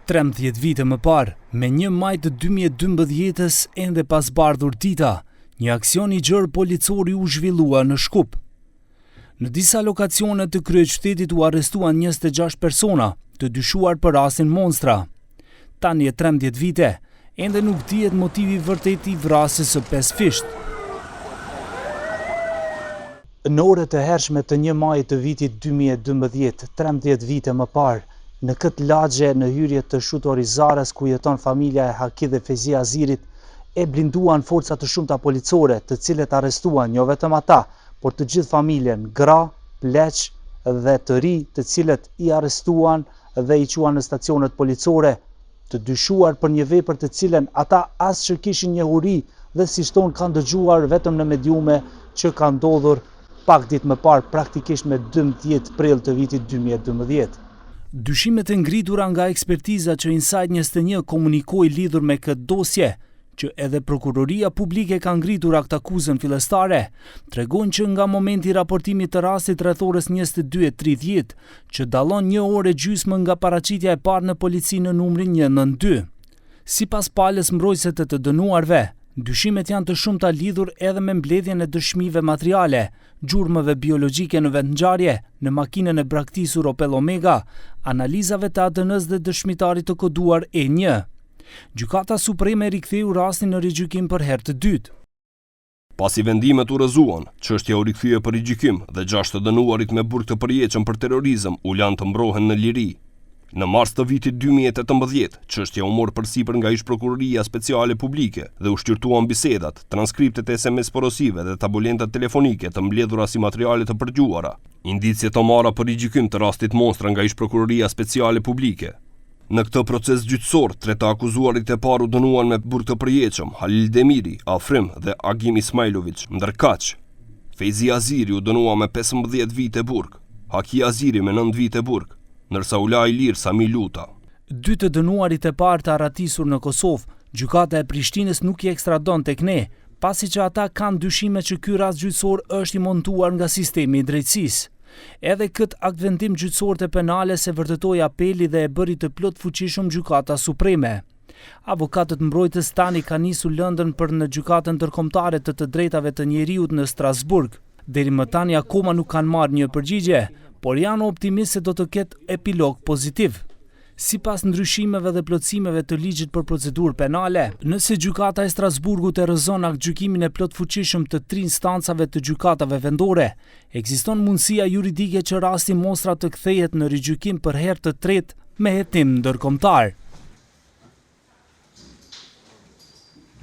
13 vite më parë, me 1 maj të 2012-s ende pas bardhur dita, një aksion i gjerë policori u zhvillua në Shkup. Në disa lokacione të kryeqytetit u arrestuan 26 persona, të dyshuar për rastin Monstra. Tani e 13 vite, ende nuk dihet motivi vërtet i vrasjes së 5 fisht. Në orët e hershme të 1 majit të vitit 2012, 13 vite më parë, në këtë lagje në hyrje të shutori Zarës ku jeton familja e Haki dhe Fezia Azirit, e blinduan forcat të shumta policore, të cilët arrestuan jo vetëm ata, por të gjithë familjen, gra, pleq dhe të ri, të cilët i arrestuan dhe i quan në stacionet policore, të dyshuar për një vepër të cilën ata as që kishin njohuri dhe si shton kanë dëgjuar vetëm në mediume që ka ndodhur pak ditë më parë, praktikisht me 12 prill të vitit 2012. Dyshimet e ngritura nga ekspertiza që Inside 21 komunikoi lidhur me këtë dosje, që edhe prokuroria publike ka ngritur aktakuzën fillestare, tregojnë që nga momenti i raportimit të rastit rreth orës 22:30, që dallon 1 orë e gjysmë nga paraqitja e parë në polici në numrin 192. Sipas palës mbrojtëse të dënuarve, dyshimet janë të shumta lidhur edhe me mbledhjen e dëshmive materiale, gjurmëve biologjike në vendngjarje, në makinën e braktisur Opel Omega, analizave të ADN-s dhe dëshmitarit të koduar E1. Gjykata Supreme riktheu rastin në rigjykim për herë të dytë. Pasi vendimet u rrëzuan, çështja u rikthye për rigjykim dhe 6 të dënuarit me burg të përjetshëm për terrorizëm u lanë të mbrohen në liri. Në mars të vitit 2018, çështja u mor përsipër nga ish prokuroria speciale publike dhe u shqyrtuan bisedat, transkriptet e SMS porosive dhe tabulentat telefonike të mbledhura si materiale të përgjuara. Indicje të marra për rigjykim të rastit Monstra nga ish prokuroria speciale publike. Në këtë proces gjyqësor, 3 të akuzuarit e parë u dënuan me burg të përjetshëm, Halil Demiri, Afrim dhe Agim Ismailović, ndërkaq Fezia Aziri u dënua me 15 vite burg, Haki Aziri me 9 vite burg, nërsa u la i lirë Sami Luta. 2 të dënuarit e parë të arratisur në Kosovë, gjykata e Prishtinës nuk i ekstradon tek ne, pasi që ata kanë dyshime që ky rast gjyqësor është i montuar nga sistemi i drejtësisë. Edhe këtë aktvendim gjyqësor të penale se vërtetoi apeli dhe e bëri të plot fuqishëm Gjykata Supreme. Avokatët mbrojtës tani kanë nisur lëndën për në gjykatën ndërkombëtare të drejtave të njeriut në Strasburg. Deri më tani akoma nuk kanë marrë një përgjigje, por janë optimist se do të ketë epilog pozitiv. Sipas ndryshimeve dhe plotësimeve të ligjit për procedurë penale, nëse gjykata e Strasburgut e rrëzon aktgjykimin e plotfuqishëm të 3 instancave të gjykatave vendore, ekziston mundësia juridike që rasti Monstra të kthehet në rigjykim për herë të tretë me hetim ndërkombëtar.